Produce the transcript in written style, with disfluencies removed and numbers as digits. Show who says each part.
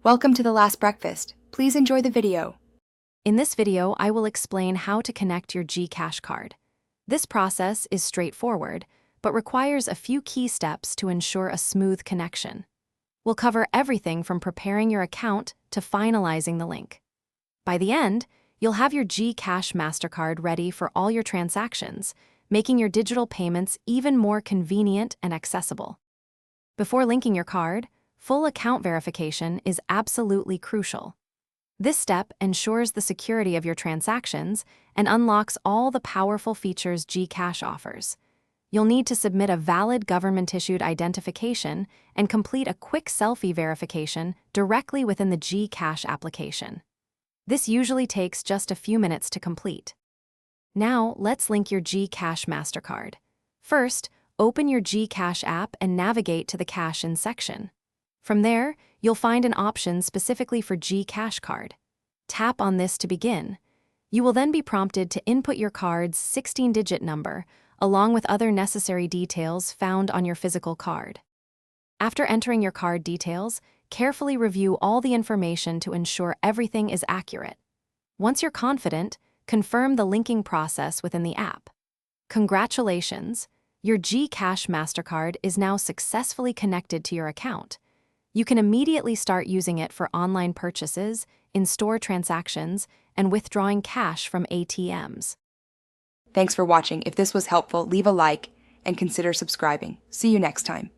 Speaker 1: Welcome to The Last Breakfast. Please enjoy the video.
Speaker 2: In this video, I will explain how to connect your GCash card. This process is straightforward, but requires a few key steps to ensure a smooth connection. We'll cover everything from preparing your account to finalizing the link. By the end, you'll have your GCash MasterCard ready for all your transactions, making your digital payments even more convenient and accessible. Before linking your card, full account verification is absolutely crucial. This step ensures the security of your transactions and unlocks all the powerful features GCash offers. You'll need to submit a valid government-issued identification and complete a quick selfie verification directly within the GCash application. This usually takes just a few minutes to complete. Now, let's link your GCash MasterCard. First, open your GCash app and navigate to the Cash In section. From there, you'll find an option specifically for GCash card. Tap on this to begin. You will then be prompted to input your card's 16-digit number, along with other necessary details found on your physical card. After entering your card details, carefully review all the information to ensure everything is accurate. Once you're confident, confirm the linking process within the app. Congratulations! Your GCash MasterCard is now successfully connected to your account. You can immediately start using it for online purchases, in-store transactions, and withdrawing cash from ATMs.
Speaker 1: Thanks for watching. If this was helpful, leave a like and consider subscribing. See you next time.